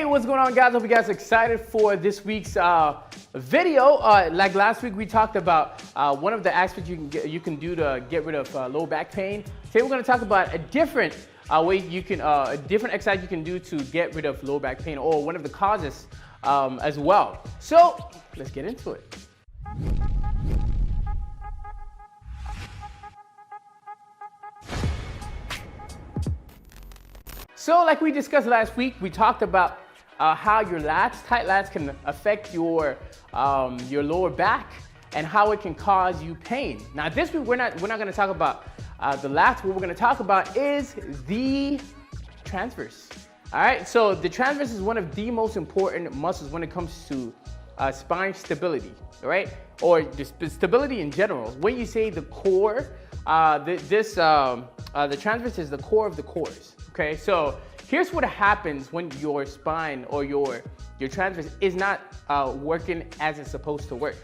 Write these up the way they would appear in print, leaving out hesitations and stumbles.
what's going on, guys? Hope you guys are excited for this week's video. Like last week, we talked about one of the aspects you can do to get rid of lower back pain. Today, we're going to talk about a different way you can a different exercise you can do to get rid of lower back pain, or one of the causes as well. So let's get into it. So like we discussed last week, we talked about how your lats, tight lats, can affect your lower back and how it can cause you pain. Now this week we're not going to talk about the lats. What we're going to talk about is the transverse. All right. So the transverse is one of the most important muscles when it comes to spine stability. All right, or just stability in general. When you say the core, the transverse is the core of the cores. Okay, so here's what happens when your spine or your transverse is not working as it's supposed to work.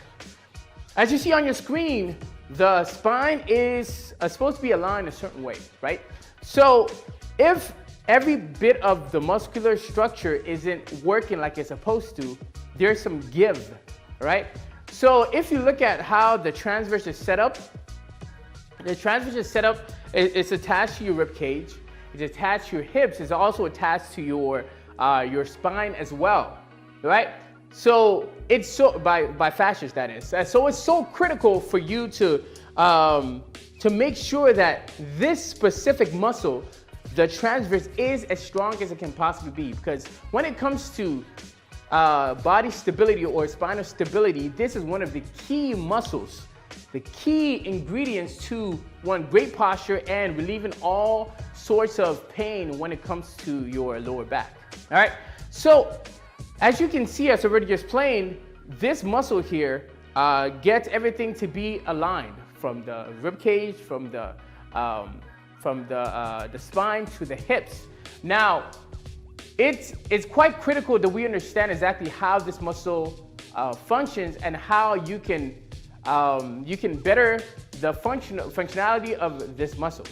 As you see on your screen, the spine is supposed to be aligned a certain way, right? So if every bit of the muscular structure isn't working like it's supposed to, there's some give, right? So if you look at how the transverse is set up, it's attached to your rib cage. It's attached to your hips. It's also attached to your spine as well, right? So it's so by fascias, that is. So it's so critical for you to make sure that this specific muscle, the transverse, is as strong as it can possibly be. Because when it comes to body stability or spinal stability, this is one of the key muscles, the key ingredients to great posture and relieving all sorts of pain when it comes to your lower back. All right, so as you can see, as already explained, this muscle here gets everything to be aligned, from the rib cage, from the spine to the hips. Now, it's quite critical that we understand exactly how this muscle functions and how you can better the functionality of this muscle.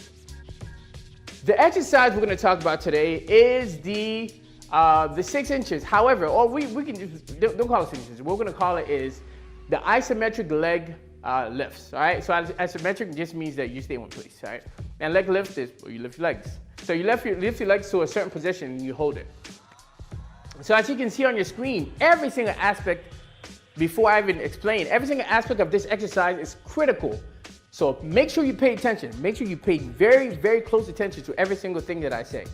The exercise we're going to talk about today is the 6 inches. However, or we can just don't call it 6 inches. What we're going to call it is the isometric leg lifts. All right. So isometric just means that you stay in one place. All right. And leg lift is where you lift your legs. So you lift your legs to a certain position and you hold it. So as you can see on your screen, every single aspect, before I even explain, every single aspect of this exercise is critical. So make sure you pay attention. Make sure you pay very, very close attention to every single thing that I say.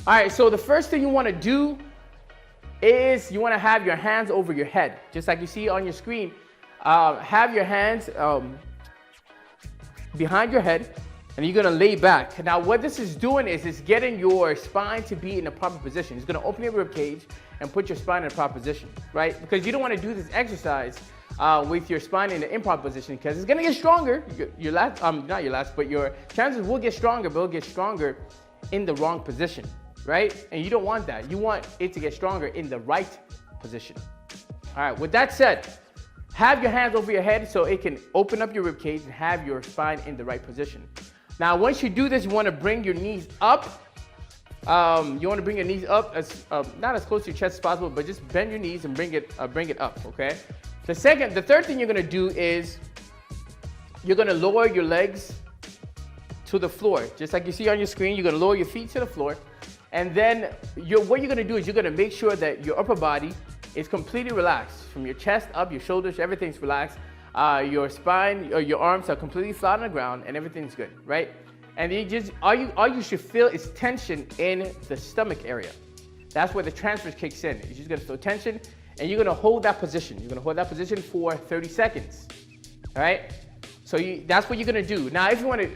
All right, so the first thing you want to do is you want to have your hands over your head. Just like you see on your screen, have your hands behind your head, and you're going to lay back. Now what this is doing is it's getting your spine to be in the proper position. It's going to open your rib cage and put your spine in a proper position, right? Because you don't want to do this exercise with your spine in the improper position, because it's going to get stronger. Your lats, not your lats, but your transverse will get stronger, but it'll get stronger in the wrong position, right? And you don't want that. You want it to get stronger in the right position. All right, with that said, have your hands over your head so it can open up your rib cage and have your spine in the right position. Now, once you do this, you want to bring your knees up. You want to bring your knees up not as close to your chest as possible, but just bend your knees and bring it up. Okay. The third thing you're going to do is you're going to lower your legs to the floor, just like you see on your screen. You're going to lower your feet to the floor, and then what you're going to do is you're going to make sure that your upper body is completely relaxed, from your chest up, your shoulders, everything's relaxed. Your spine, or your arms are completely flat on the ground, and everything's good, right? And all you should feel is tension in the stomach area. That's where the transverse kicks in. You're just gonna feel tension, and you're gonna hold that position. You're gonna hold that position for 30 seconds, all right? So that's what you're gonna do. Now, if you wanna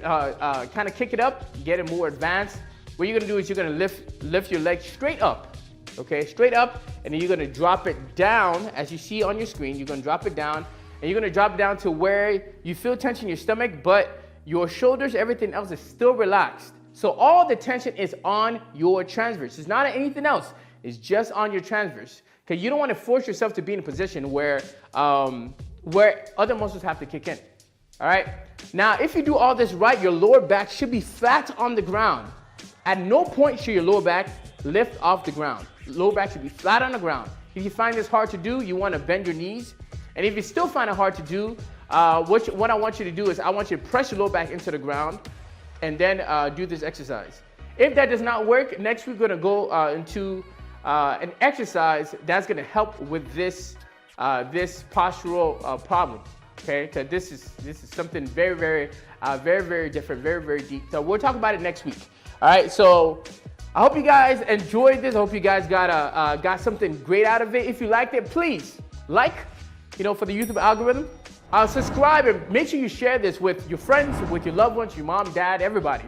kind of kick it up, get it more advanced, what you're gonna do is you're gonna lift your leg straight up, okay? Straight up, and then you're gonna drop it down, as you see on your screen. You're gonna drop it down, and you're gonna drop it down to where you feel tension in your stomach, but your shoulders, everything else is still relaxed. So all the tension is on your transverse. It's not on anything else. It's just on your transverse. Because you don't want to force yourself to be in a position where other muscles have to kick in. All right? Now, if you do all this right, your lower back should be flat on the ground. At no point should your lower back lift off the ground. low back should be flat on the ground. If you find this hard to do, you want to bend your knees. And if you still find it hard to do, what I want you to do is I want you to press your low back into the ground and then do this exercise. If that does not work, next we're going to go into an exercise that's going to help with this postural problem. Okay, because this is something very, very different, very deep. So we'll talk about it next week. All right, so I hope you guys enjoyed this. I hope you guys got something great out of it. If you liked it, please like, for the YouTube algorithm. Subscribe and make sure you share this with your friends, with your loved ones, your mom, dad, everybody,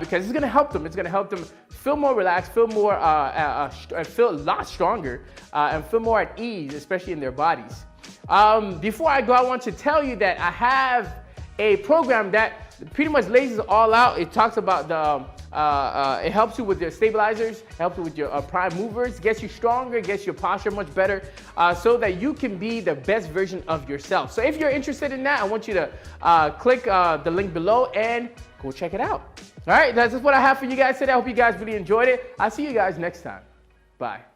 because it's gonna help them. It's gonna help them feel more relaxed, feel more, feel a lot stronger, and feel more at ease, especially in their bodies. Before I go, I want to tell you that I have a program that pretty much lays it all out. It talks about it helps you with your stabilizers, helps you with your prime movers, gets you stronger, gets your posture much better, so that you can be the best version of yourself. So if you're interested in that, I want you to click the link below and go check it out. All right, that's just what I have for you guys today. I hope you guys really enjoyed it. I'll see you guys next time. Bye.